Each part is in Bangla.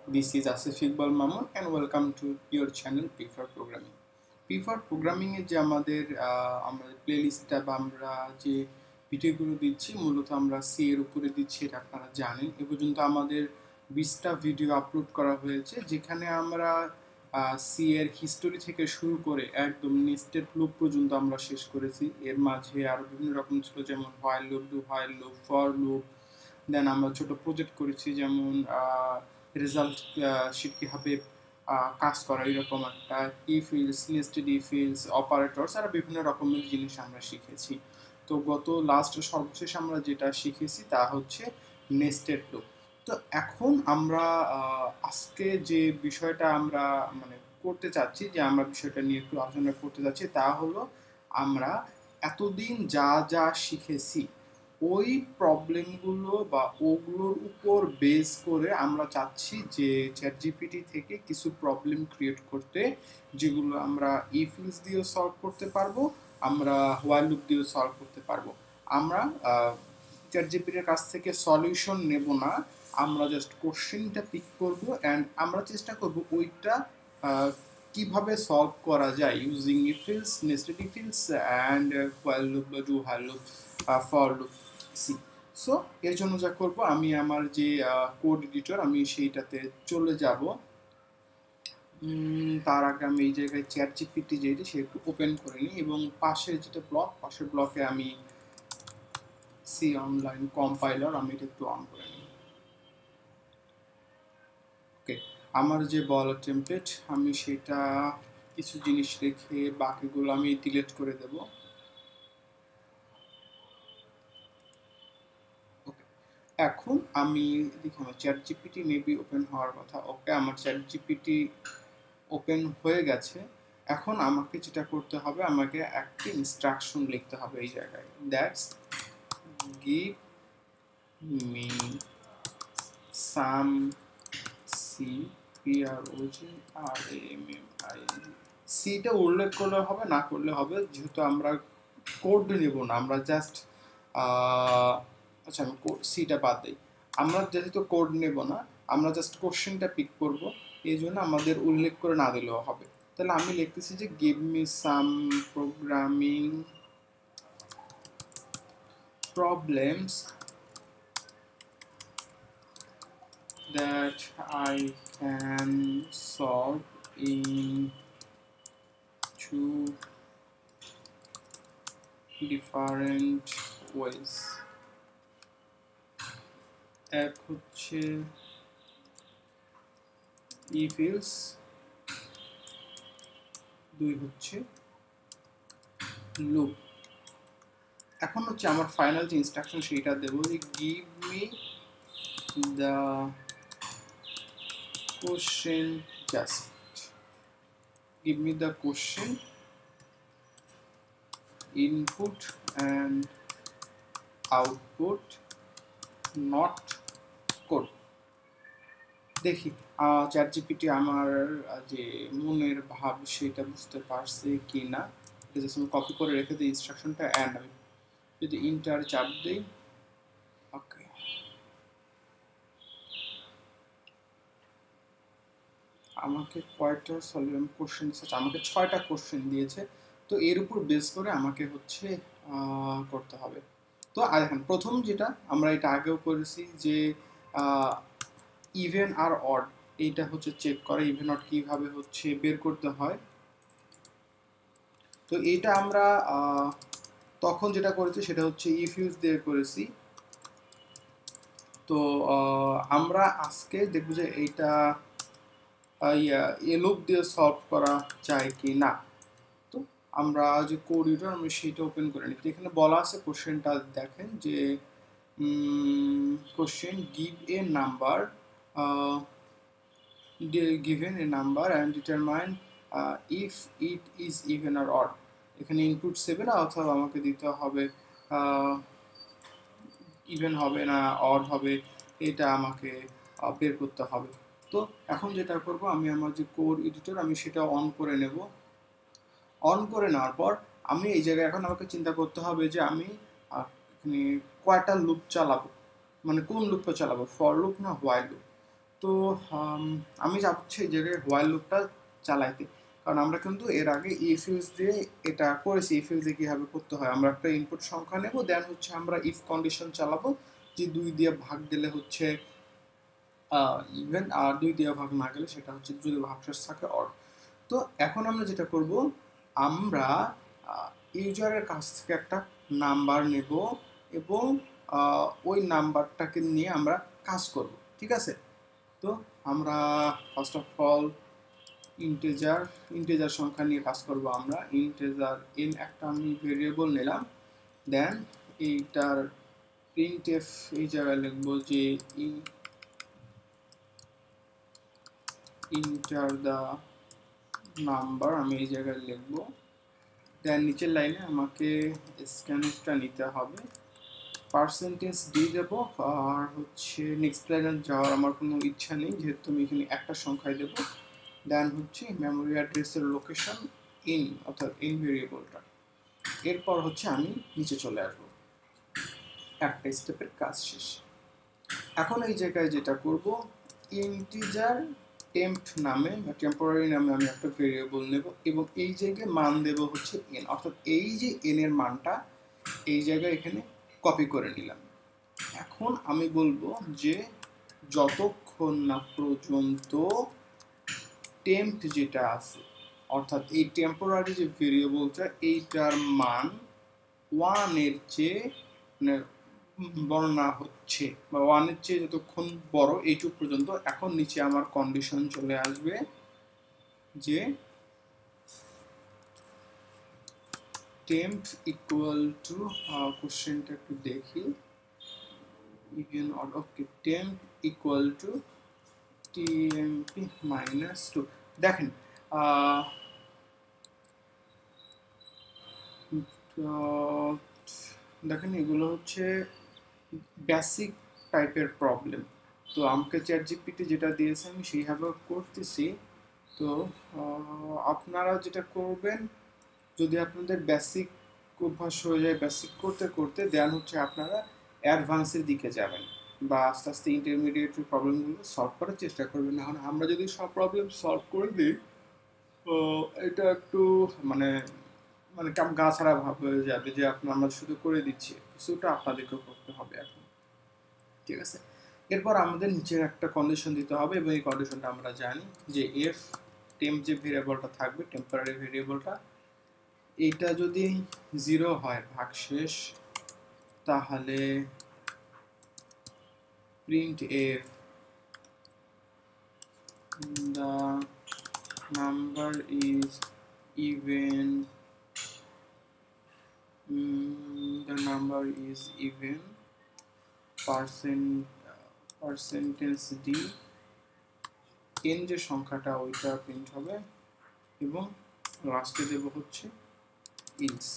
This is Asif Iqbal Mamun and welcome to your channel Prefer Programming. Prefer Programming এ যে আমাদের প্লেলিস্টটা বা আমরা যে ভিডিওগুলো দিচ্ছি মূলত আমরা সি এর উপরে দিচ্ছি, এটা আপনারা জানেন। এ পর্যন্ত আমাদের 20টা ভিডিও আপলোড করা হয়েছে, যেখানে আমরা সি এর হিস্টোরি থেকে শুরু করে একদম নেস্টেড লুপ পর্যন্ত আমরা শেষ করেছি। এর মাঝে আরও বিভিন্ন রকম ছিল, যেমন while loop, do while loop, for loop. Then আমরা ছোট প্রজেক্ট করেছি, যেমন রেজাল্ট শিট কীভাবে কাজ করা, এরকম একটা ইফিলস, নেস্টেড ইফিলস, অপারেটরস আর বিভিন্ন রকমের জিনিস আমরা শিখেছি। তো গত সর্বশেষ আমরা যেটা শিখেছি তা হচ্ছে নেস্টেড লুপ। তো এখন আমরা আজকে যে বিষয়টা আমরা করতে চাচ্ছি, যে আমরা বিষয়টা নিয়ে একটু আলোচনা করতে চাচ্ছি, তা হলো আমরা এতদিন যা যা শিখেছি ওই প্রবলেমগুলো বা ওগুলোর উপর বেস করে আমরা চাচ্ছি যে চ্যাট জিপিটি থেকে কিছু প্রবলেম ক্রিয়েট করতে, যেগুলো আমরা ইফিলস দিয়েও সলভ করতে পারবো, আমরা হোয়াইল লুপ দিয়েও সলভ করতে পারবো। আমরা চ্যাট জিপিটির কাছ থেকে সলিউশন নেব না, আমরা জাস্ট কোশ্চেনটা পিক করব অ্যান্ড আমরা চেষ্টা করব ওইটা কিভাবে সলভ করা যায় using if else, nested if else and while loop বা do while loop, for loop, C. So এর জন্য যা করব, আমি আমার যে কোড এডিটর আমি সেইটাতে চলে যাব। তার আগে আমি এই জায়গায় চ্যাট জিপিটি যেটি সে একটু ওপেন করে নিই, এবং পাশের যেটা পাশের ব্লকে আমি সি অনলাইন কম্পাইলার আমি এটা একটু অন করে নিই। ওকে, আমার যে বলার টেমপ্লেট আমি সেটা কিছু জিনিস রেখে বাকিগুলো আমি ডিলিট করে দেব। এখন আমি দেখি আমার চ্যাট জিপিটি মেবি ওপেন হওয়ার কথা। ওকে, আমার চ্যাট জিপিটি ওপেন হয়ে গেছে। এখন আমাকে যেটা করতে হবে, আমাকে একটা ইনস্ট্রাকশন লিখতে হবে এই জায়গায়, that's give me some C, সিটা উল্লেখ করলে হবে, না করলে হবে, যেহেতু আমরা কোড নেব না, আমরা জাস্ট আচ্ছা আমি সিটা বাদ দিই, আমরা যেহেতু কোড নেব না, আমরা জাস্ট কোশ্চেনটা পিক করব, এই জন্য আমাদের উল্লেখ করে না দিলেও হবে। তাহলে আমি লিখতেছি যে give me some programming problems that I can solve in two different ways. এক হচ্ছে ইফিলস, দুই হচ্ছে লুপ। এখন হচ্ছে আমার ফাইনাল যে ইনস্ট্রাকশন সেটা দেবো, যে give me the question, just give me the question, input and output, not code. দেখি চ্যাট জিপিটি আমার যে মনের ভাব সেটা বুঝতে পারছে কি না। আমি কপি করে রেখে দিই ইনস্ট্রাকশনটা, অ্যান্ড আমি যদি ইন্টার চাপ দিই, ওকে, আমাকে কয়টা কোশ্চেন দিয়েছে, আমাকে 6টা কোশ্চেন দিয়েছে। তো এর উপর বেস করে আমাকে হচ্ছে করতে হবে। তো দেখেন, প্রথম যেটা আমরা এটা আগেও করেছি, যে ইভেন আর অড, এইটা হচ্ছে চেক করে ইভেন অড কীভাবে হচ্ছে বের করতে হয়। তো এইটা আমরা তখন যেটা করেছি সেটা হচ্ছে ইফিউজ দিয়ে করেছি। তো আমরা আজকে দেখব যে এইটা লুপ দিয়ে সলভ করা যায় কি না। তো আমরা যে কোড এডিটর আমি সেইটা ওপেন করে নিই। এখানে বলা আছে, কোশ্চেনটা দেখেন যে question give a number, given a number and determine if it is even or odd. এখানে ইনপুট 7 অথবা আমাকে দিতে হবে ইভেন হবে না অড হবে, এটা আমাকে বের করতে হবে। তো এখন যেটা করব, আমি আমার যে কোড এডিটর আমি সেটা অন করে নেব। অন করে নেওয়ার পর আমি এই জায়গায় এখন আমাকে চিন্তা করতে হবে যে আমি এখানে কয়টা লুপ চালাবো, মানে কোন লুপটা চালাবো, ফর লুপ না হোয়াইল লুপ। তো আমি চাচ্ছি এই জায়গায় হোয়াইল লুপটা চালাইতে, কারণ আমরা কিন্তু এর আগে ইফ ইউজ দিয়ে এটা করেছি। ইফ ইউজ দিয়ে কীভাবে করতে হয়, আমরা একটা ইনপুট সংখ্যা নেব, দেন হচ্ছে আমরা ইফ কন্ডিশন চালাবো যে 2 দিয়ে ভাগ দিলে হচ্ছে ইভেন, আর 2 দিয়ে ভাগ না গেলে সেটা হচ্ছে যদি ভাগশেষ থাকে অড। তো এখন আমরা যেটা করব, আমরা ইউজারের কাছ থেকে একটা নাম্বার নেব এবং ওই নাম্বারটাকে নিয়ে আমরা কাজ করব, ঠিক আছে? তো আমরা ফার্স্ট অফ অল ইন্টেজার সংখ্যা নিয়ে কাজ করব। আমরা ইন্টেজার ইন একটা আমি ভেরিয়েবল নিলাম, দেন এইটার প্রিন্টএফ এই জায়গায় লিখবো যে ইন্টার দ্য নাম্বার, আমি এই জায়গায় লিখবো। দেন নিচের লাইনে আমাকে স্ক্যানফটা নিতে হবে, পার্সেন্টেজ ডি দেবো, আর হচ্ছে নেক্সট লাইনে যাওয়ার আমার কোনো ইচ্ছা নেই যেহেতু আমি এখানে একটা সংখ্যায় দেবো। দেন হচ্ছে মেমোরি অ্যাড্রেসের লোকেশন ইন, অর্থাৎ ইন ভেরিয়েবলটা। এরপর হচ্ছে আমি নিচে চলে আসবো, একটা স্টেপের কাজ শেষ। এখন এই জায়গায় যেটা করব, ইন্টিজার টেম্প নামে বা টেম্পোরারি নামে আমি একটা ভেরিয়েবল নেব এবং এই জায়গায় মান দেব হচ্ছে এন, অর্থাৎ এই যে এন এর মানটা এই জায়গায় এখানে কপি করে নিলাম। এখন আমি বলবো যে যতক্ষণ না পর্যন্ত টেম্প যেটা আছে, অর্থাৎ এই টেম্পোরারি যে ভেরিয়েবলটা এইটার মান 1 এর চেয়ে মানে বড় না হচ্ছে বা 1 এর চেয়ে যতক্ষণ বড় এইটুক পর্যন্ত, এখন নিচে আমার কন্ডিশন চলে আসবে যে টেম্প ইকুয়াল টু, কোশ্চেনটা একটু দেখি, even odd, okay, temp equal to TMP minus 2। দেখেন দেখেন এগুলো হচ্ছে বেসিক টাইপের প্রবলেম। তো আমাকে চ্যাট জিপিটি যেটা দিয়েছে আমি সেইভাবে করতেছি। তো আপনারা যেটা করবেন, যদি আপনাদের বেসিক অভ্যাস হয়ে যায় বেসিক করতে করতে, দেন হচ্ছে আপনারা অ্যাডভান্সের দিকে যাবেন বা আস্তে আস্তে ইন্টারমিডিয়েট প্রবলেমগুলো সলভ করার চেষ্টা করবেন। এখন আমরা যদি সব প্রবলেম সলভ করে দিই, এটা একটু মানে মানে কেমন গা ছাড়া ভাব হয়ে যাবে যে আমরা শুধু করে দিচ্ছি, কিছুটা আপনাদেরকেও করতে হবে এখন, ঠিক আছে? এরপর আমাদের নিচের একটা কন্ডিশন দিতে হবে এবং এই কন্ডিশনটা আমরা জানি যে এফ টেম্প যে ভেরিয়েবলটা থাকবে, টেম্পোরারি ভেরিয়েবলটা, এইটা যদি 0 হয় ভাগশেষ, তাহলে print F the number is even, the number is even, percentage D, N যে সংখ্যাটা ওইটা প্রিন্ট হবে এবং লাস্টে দেব হচ্ছে ইলস।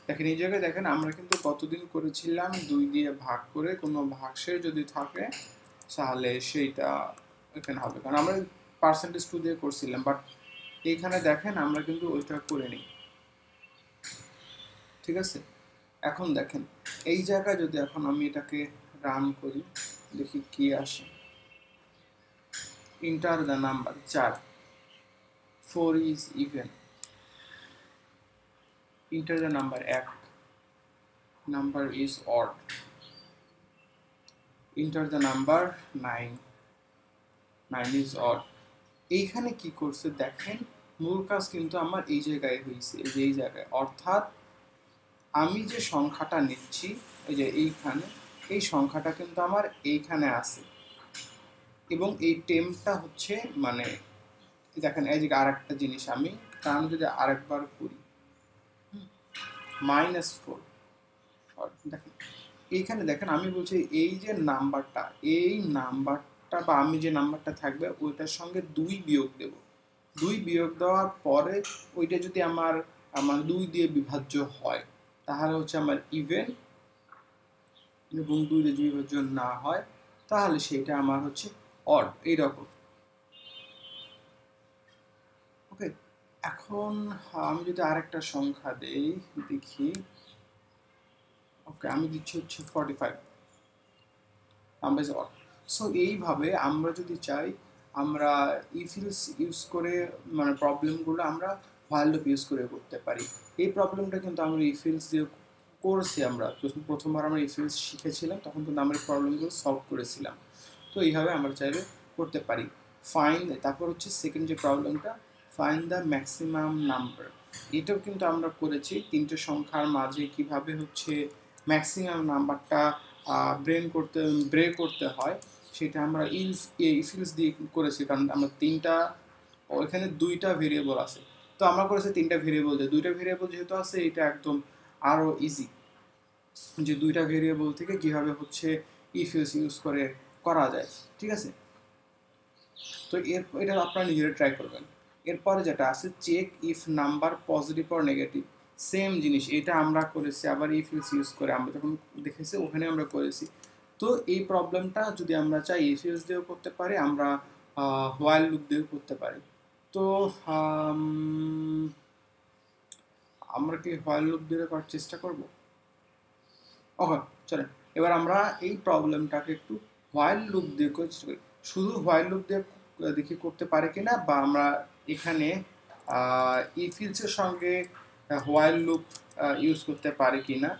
দেখেন এই জায়গায় দেখেন আমরা কিন্তু কতদিন করেছিলাম 2 দিয়ে ভাগ করে, কোনো ভাগশেষ যদি থাকে তাহলে সেইটা এখানে হবে, কারণ আমরা পার্সেন্টেজ 2 দিয়ে করছিলাম, বাট এইখানে দেখেন আমরা কিন্তু ওইটা করে নিই, ঠিক আছে? এখন দেখেন এই জায়গায় যদি এখন আমি এটাকে রান করি, দেখি কি আসে। Enter the number 4, 4 is even, enter the number 1, number is odd, enter the number 9, 9 is odd. এইখানে কি করছে দেখেন, মূল কাজ কিন্তু আমার এই জায়গায় হয়েছে, এই জায়গায়, অর্থাৎ আমি যে সংখ্যাটা নিচ্ছি এই যে এইখানে, এই সংখ্যাটা কিন্তু আমার এইখানে আছে এবং এই টেম্পটা হচ্ছে মানে দেখেন এই যে আরেকটা জিনিস আমি, কারণ যদি আরেকবার করি -4, দেখেন এইখানে দেখেন আমি বলছি এই যে নাম্বারটা, এই নাম্বারটা বা আমি যে নাম্বারটা থাকবে ওইটার সঙ্গে 2 বিয়োগ দেব, 2 বিয়োগ দেওয়ার পরে ওইটা যদি আমার 2 দিয়ে বিভাজ্য হয় তাহলে হচ্ছে আমার ইভেন, এবং 2 দিয়ে বিভাজ্য না হয় তাহলে সেটা আমার হচ্ছে অড, এইরকম। ওকে, এখন আমি যদি আরেকটা সংখ্যা দেই, দেখি, ওকে আমি দিচ্ছি হচ্ছে 45, নাম্বার ইজ অড। সো এইভাবে আমরা যদি চাই আমরা ইফ ইলস ইউজ করে মানে প্রবলেমগুলো আমরা হোয়াইল লুপ ইউজ করে করতে পারি। এই প্রবলেমটা কিন্তু আমরা ইফ ইলস দিয়ে করছি। আমরা প্রথমবার আমরা ইফ ইলস শিখেছিলাম তখন কিন্তু আমরা এই প্রবলেমগুলো সলভ করেছিলাম। তো এইভাবে আমরা চাইলে করতে পারি। ফাইন্ড, তারপর হচ্ছে সেকেন্ড যে প্রবলেমটা, ফাইন্ড দ্য ম্যাক্সিমাম নাম্বার। এটাও কিন্তু আমরা করেছি তিনটে সংখ্যার মাঝে কিভাবে হচ্ছে ম্যাক্সিমাম নাম্বারটা ব্রেক করতে হয়, সেটা আমরা ইফিলস দিয়ে করেছি। কারণ আমরা এখানে দুইটা ভেরিয়েবল আছে, তো আমরা করেছি তিনটা ভেরিয়েবল দিয়ে। দুইটা ভেরিয়েবল যেহেতু আছে এটা একদম আরও ইজি, যে দুইটা ভেরিয়েবল থেকে কিভাবে হচ্ছে ইফিলস ইউজ করে করা যায়। ঠিক আছে, তো এটা আপনারা নিজেরা ট্রাই করবেন। এরপরে যেটা আছে, check if number positive or negative. Same জিনিস, এটা আমরা করেছি আবার ইফ ইলস ইউজ করে, আমরা যখন দেখেছি ওখানে আমরা করেছি। তো এই প্রবলেমটা যদি আমরা চাই ইফ ইলস দিয়েও করতে পারি, আমরা হোয়াইল লুপ দিয়েও করতে পারি। তো আমরা কি হোয়াইল লুপ দিয়ে করার চেষ্টা করব? ওকে, চলেন এবার আমরা এই প্রবলেমটাকে একটু হোয়াইল লুপ দিয়ে করে চেষ্টা করি। শুধু হোয়াইল লুপ দিয়ে দেখি করতে পারে কিনা, বা আমরা এখানে ইফ ইলসের সঙ্গে হোয়াইল লুপ ইউজ করতে পারি কিনা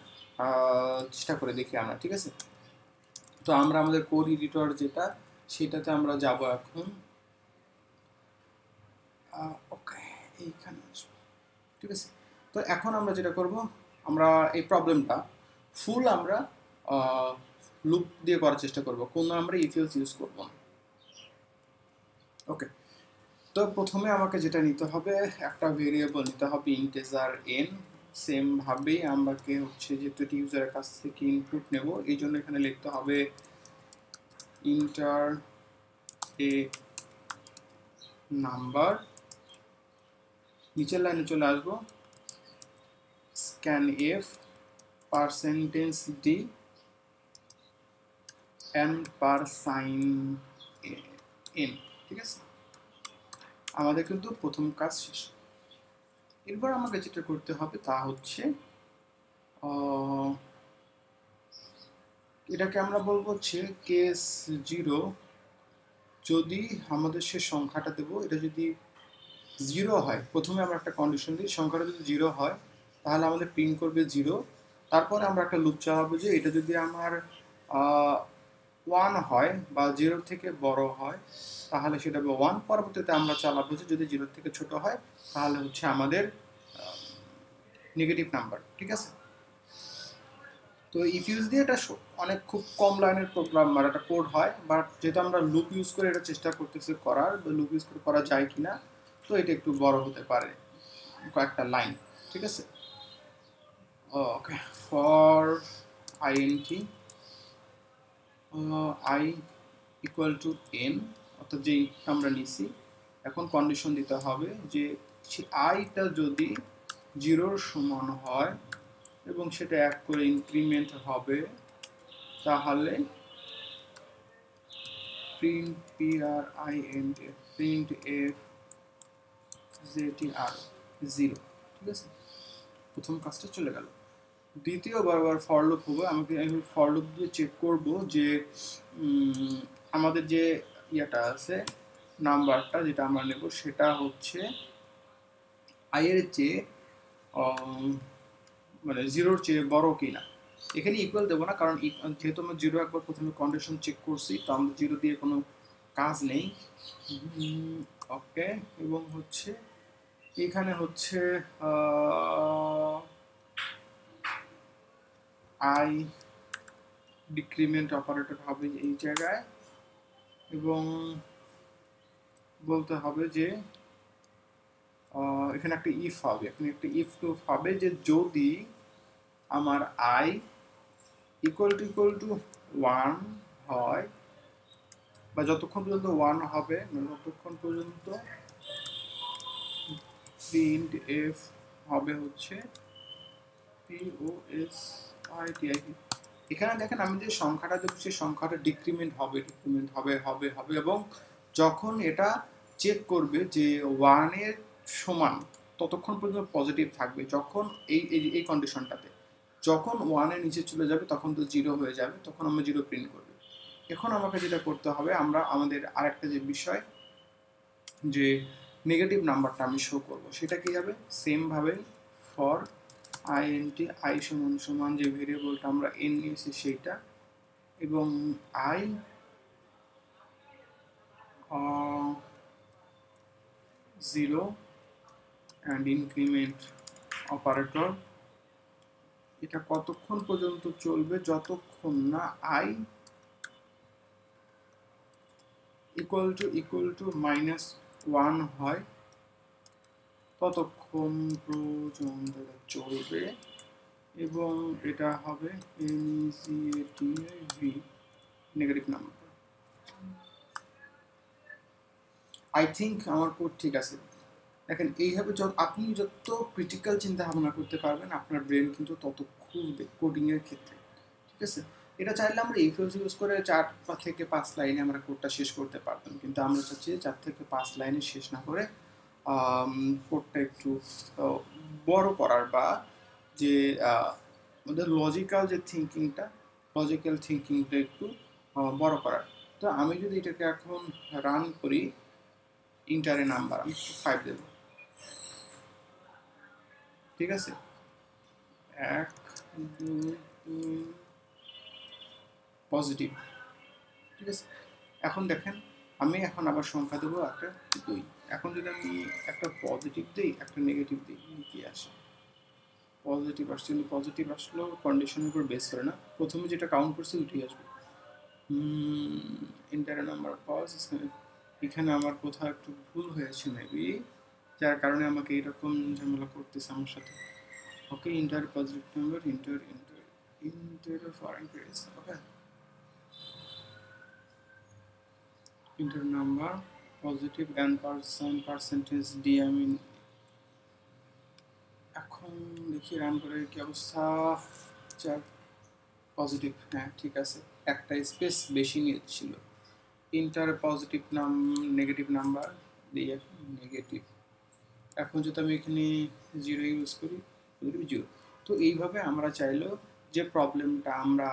চেষ্টা করে দেখি আমরা। ঠিক আছে, তো আমরা আমাদের কোড এডিটর যেটা, সেটাতে আমরা যাব এখন। ওকে, এইখানে আসবো। ঠিক আছে, তো এখন আমরা যেটা করব, আমরা এই প্রবলেমটা ফুল আমরা লুপ দিয়ে করার চেষ্টা করব, কোনো আমরা ইফ এলস ইউজ করব না। ওকে, তো প্রথমে আমাকে যেটা নিতে হবে, একটা ভেরিয়েবল নিতে হবে ইন্টিজার n। সেম ভাবেই আমাকে হচ্ছে যেহেতু এটি ইউজারের কাছ থেকে ইনপুট নেব, এই জন্য এখানে লিখতে হবে ইন্টার এ নাম্বার। নিচের লাইনে চলে আসবো, scanf %d n per sign n। ঠিক আছে, আমাদের কিন্তু প্রথম কাজ শেষ। এরপর আমাকে যেটা করতে হবে তা হচ্ছে এটাকে আমরা বলবো হচ্ছে কেস 0। যদি আমাদের সে সংখ্যাটা দেবো, এটা যদি 0 হয়, প্রথমে আমরা একটা কন্ডিশন দিই, সংখ্যাটা যদি 0 হয় তাহলে আমাদের প্রিন্ট করবে 0। তারপরে আমরা একটা লুপ চালাবো যে এটা যদি আমার 1 হয় বা 0 থেকে বড় হয় তাহলে সেটা হবে 1। পরবর্তীতে আমরা চালাবো যে যদি 0 থেকে ছোট হয় তাহলে হচ্ছে আমাদের নেগেটিভ নাম্বার। ঠিক আছে, তো ইফ ইউজ দিয়ে এটা অনেক খুব কম লাইনের প্রোগ্রাম আর একটা কোড হয়, বাট যেহেতু আমরা লুপ ইউজ করে এটা চেষ্টা করতেছি করার, বা লুপ ইউজ করে করা যায় কিনা, তো এটা একটু বড় হতে পারে, কয়েকটা লাইন। ঠিক আছে, okay, for int i equal to n, অর্থাৎ যেই আমরা নিছি, এখন কন্ডিশন দিতে হবে যে আইটা যদি 0-র সমান হয় এবং সেটা 1 করে ইনক্রিমেন্ট হবে তাহলে প্রিন্ট f ztr 0। ঠিক আছে, প্রথম কাজটা চলে গেল। দ্বিতীয়বার ফর লুপ হবে, আমি ফর লুপ দিয়ে চেক করব যে আমাদের যে ইয়াটা আছে, নাম্বারটা যেটা আমরা নেব সেটা হচ্ছে i এর চেয়ে মানে 0-র চেয়ে বড় কিনা। এখানে ইকুয়াল দেবো না, কারণ যেহেতু আমরা 0 একবার প্রথমে কন্ডিশন চেক করছি, তো আমাদের 0 দিয়ে কোনো কাজ নেই। ওকে, এবং হচ্ছে এখানে হচ্ছে আই ডিক্রিমেন্ট অপারেটর হবে এই জায়গায়, এবং বলতে হবে যে এখানে একটা ইফ হবে, এখানে একটা ইফ লুপ হবে যে যদি আমার আই ইকুয়াল টু 1 হয়, বা যতক্ষণ পর্যন্ত 1 হবে ততক্ষণ পর্যন্ত প্রিন্ট এফ হবে হচ্ছে POSITIP। এখানে দেখেন আমি যে সংখ্যাটা দেবো সেই সংখ্যাটা ডিক্রিমেন্ট হবে এবং যখন এটা চেক করবে যে 1 এর সমান ততক্ষণ পর্যন্ত পজিটিভ থাকবে। যখন এই কন্ডিশনটাতে যখন 1 এর নিচে চলে যাবে তখন তো 0 হয়ে যাবে, তখন আমরা 0 প্রিন্ট করবে। এখন আমাকে যেটা করতে হবে, আমরা আমাদের আরেকটা যে বিষয় যে নেগেটিভ নাম্বারটা আমি শো করব, সেটা কি হবে, সেম ভাবে ফর আইএনটি আই সমান সমান যে ভেরিয়েবলটা আমরা এন নিয়েছি সেইটা, এবং I zero and increment operator, এটা কতক্ষণ পর্যন্ত চলবে, যতক্ষণ না আই ইকুয়াল টু -1 হয় ততক্ষণ পর্যন্ত চলবে, এবং এটা হবে NEGATIV negative number. I think আমার কোড ঠিক আছে। দেখেন এইভাবে আপনি যত ক্রিটিক্যাল চিন্তা ভাবনা করতে পারবেন আপনার ব্রেন কিন্তু তত খুলবে কোডিংয়ের ক্ষেত্রে, ঠিক আছে। এটা চাইলে আমরা ইফএলস ইউজ করে 4 থেকে 5 লাইনে আমরা কোডটা শেষ করতে পারতাম, কিন্তু আমরা চাচ্ছি 4 থেকে 5 লাইনে শেষ না করে কোডটা একটু বড় করার, বা যে আমাদের লজিক্যাল থিঙ্কিংটা একটু বড় করার। তো আমি যদি এটাকে এখন রান করি, ইন্টারে নাম্বার আমি 5 দেব, ঠিক আছে, 1 2 3 পজিটিভ, ঠিক আছে। এখন দেখেন আমি এখন আবার সংখ্যা দেবো একটা 2। এখন যদি আমি একটা পজিটিভ দিই একটা নেগেটিভ দিই, কি আসে, পজিটিভ আসছে, কিন্তু পজিটিভ আসলেও কন্ডিশনের উপর বেস করে না, প্রথমে যেটা কাউন্ট করছে ওইটাই আসবে। ইন্টার নাম্বার পজ, এখানে আমার কোথাও একটু ভুল হয়েছে মেবি, যার কারণে আমাকে এইরকম ঝামেলা করতেছে আমার সাথে। Okay, enter positive number, enter foreign press, okay, enter number positive and percentage d, আমি এখন দেখি রান করে কি অবস্থা। পজিটিভ, হ্যাঁ ঠিক আছে, একটা স্পেস বেশি নিয়েছিল। ইন্টার পজিটিভ নেগেটিভ নাম্বার দিয়ে নেগেটিভ, এখন যদি আমি এখানে 0 ইউজ করি, 0। তো এইভাবে আমরা চাইলেও যে প্রবলেমটা আমরা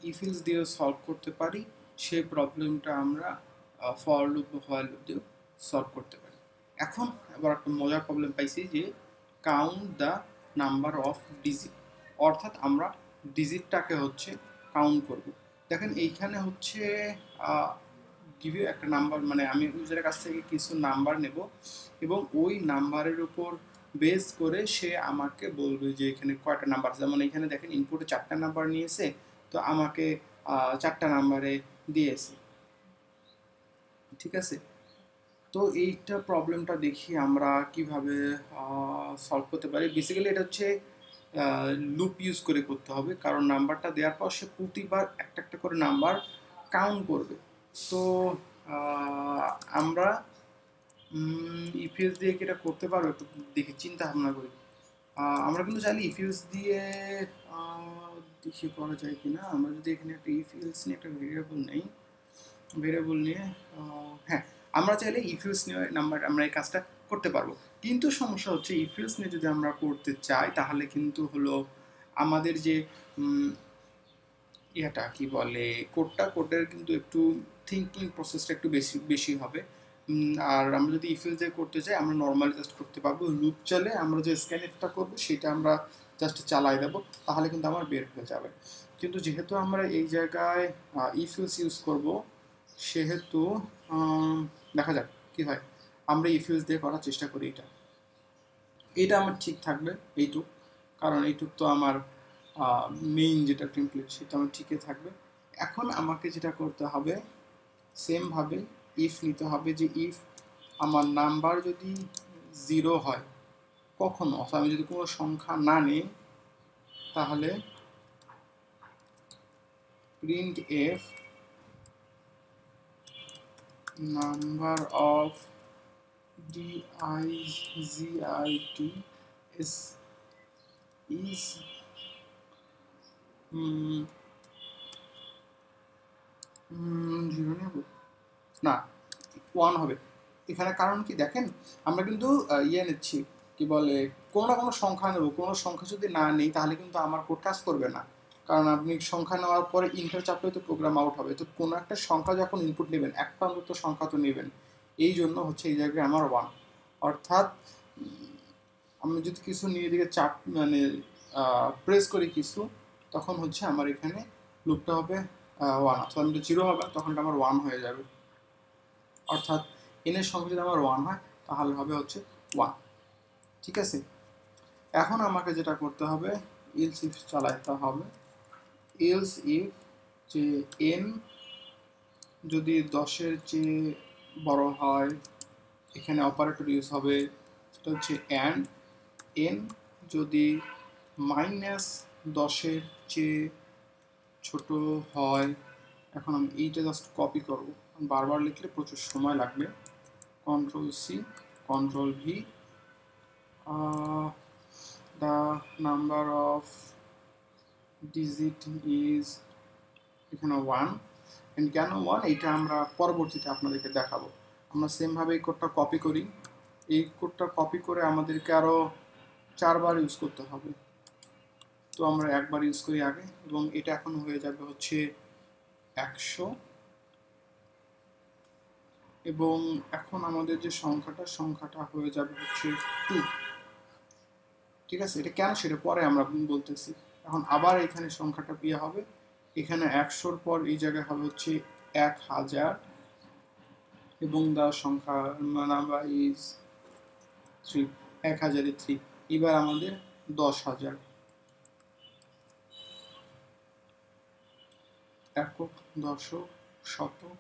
ইফিলস দিয়ে সলভ করতে পারি, সেই প্রবলেমটা আমরা ফর লুপ বা হোয়াইল লুপ দিয়েও সলভ করতে পারি। এখন আবার একটা মজার প্রবলেম পাইছি যে count the number of digit, অর্থাৎ আমরা ডিজিটটাকে হচ্ছে কাউন্ট করব। দেখেন এইখানে হচ্ছে গিভ ইউ একটা নাম্বার, মানে আমি ইউজারের কাছ থেকে কিছু নাম্বার নেব এবং ওই নাম্বারের উপর বেস করে সে আমাকে বলবে যে এখানে কয়টা নাম্বার আছে। যেমন এখানে দেখেন ইনপুটে 4টা নাম্বার নিয়েছে, তো আমাকে 4টা নাম্বারে দিয়েছে, ঠিক আছে। তো এইটা প্রবলেমটা দেখি আমরা কিভাবে সলভ করতে পারি। বেসিক্যালি এটা হচ্ছে লুপ ইউজ করে করতে হবে, কারণ নাম্বারটা দেওয়ার পর সে প্রতিবার একটা একটা করে নাম্বার কাউন্ট করবে। তো আমরা ইফএলস দিয়ে কি এটা করতে পারবো, একটু দেখি চিন্তা ভাবনা করি। আমরা কিন্তু চাইলে ইফএলস দিয়ে দেখি করা যায় কিনা। আমরা যদি এখানে একটা ইফএলস নিয়ে একটা ভেরিয়েবল নিয়ে হ্যাঁ, আমরা চাইলে ইফএলস নিয়ে নাম্বার আমরা এই কাজটা করতে পারবো। কিন্তু সমস্যা হচ্ছে ইফএলস নিয়ে যদি আমরা করতে চাই তাহলে কিন্তু হলো আমাদের যে ইয়াটা কি বলে কোডের কিন্তু একটু থিঙ্কিং প্রসেসটা একটু বেশি হবে। আর আমরা যদি ইফএলস দিয়ে করতে চাই আমরা নর্মালি জাস্ট করতে পারবো, লুপ চলে আমরা যে স্ক্যানএফটা করবো সেটা আমরা জাস্ট চালাই দেবো, তাহলে কিন্তু আমার বের হয়ে যাবে। কিন্তু যেহেতু আমরা এই জায়গায় ইফএলস ইউজ করব, সেহেতু দেখা যাক কি হয়। আমরা ইফএলস দিয়ে করার চেষ্টা করি, এটা আমার ঠিক থাকবে এইটুক, কারণ এইটুক তো আমার মেইন যেটা টেমপ্লেট সেটা আমার ঠিকই থাকবে। এখন আমাকে যেটা করতে হবে সেমভাবে ইফ নিতে হবে, যে ইফ আমার নাম্বার যদি 0 হয় কখনো, অথবা আমি যদি কোনো সংখ্যা না নিই, তাহলে print F number of DIGIT is 0 নেব না, 1 হবে এখানে। কারণ কি দেখেন আমরা কিন্তু নিচ্ছি কি বলে কোনো না কোনো সংখ্যা নেব, কোনো সংখ্যা যদি না নেই তাহলে কিন্তু আমার কোড কাজ করবে না। কারণ আপনি সংখ্যা নেওয়ার পরে ইন্টার চাপলে তো প্রোগ্রাম আউট হবে। তো কোনো একটা সংখ্যা যখন ইনপুট নেবেন, একটা অন্তত সংখ্যা তো নেবেন। এই জন্য হচ্ছে এই জায়গায় আমার 1, অর্থাৎ আমি যদি কিছু নিয়ে দিকে চাপ মানে প্রেস করি কিছু, তখন হচ্ছে আমার এখানে লুপটা হবে 1, অর্থাৎ আমি 0 হবে তখন আমার 1 হয়ে যাবে। অর্থাৎ এনের সংখ্যা যদি আমার 1 হয় তাহলে হবে হচ্ছে 1। ঠিক আছে, এখন আমাকে যেটা করতে হবে, ইলস ইফ চালাতে হবে। ইলস ইফ যে n যদি 10-এর চেয়ে বড় হয়, এখানে অপারেটর ইউজ হবে, সেটা হচ্ছে অ্যান্ড। n যদি -10-এর চেয়ে ছোট হয়, এখন আমি এইটা জাস্ট কপি করব, বারবার লিখলে প্রচুর সময় লাগবে। Ctrl+C, Ctrl+V, the number of digit is এখানে 1, এন্ড কেন 1 এটা আমরা পরবর্তীতে আপনাদেরকে দেখাবো। আমরা সেমভাবে এই কোডটা কপি করি, এই কোডটা কপি করে আমাদেরকে আরও 4 বার ইউজ করতে হবে। তো আমরা একবার ইউজ করি আগে, এবং এটা এখন হয়ে যাবে হচ্ছে 100, এবং এখন আমাদের যে সংখ্যাটা হয়ে যাবে হচ্ছে 2। ঠিক আছে, এটা কেন সেটা পরে আমরা বলতেছি। এখন আবার এখানে সংখ্যাটা পেয়ে হবে, এখানে 100-র পর এই জায়গায় হবে হচ্ছে 1000, এবং দা সংখ্যা নাম্বার ইজ 3, 1003। এবার আমাদের 10,000 একক, দশক, শতক।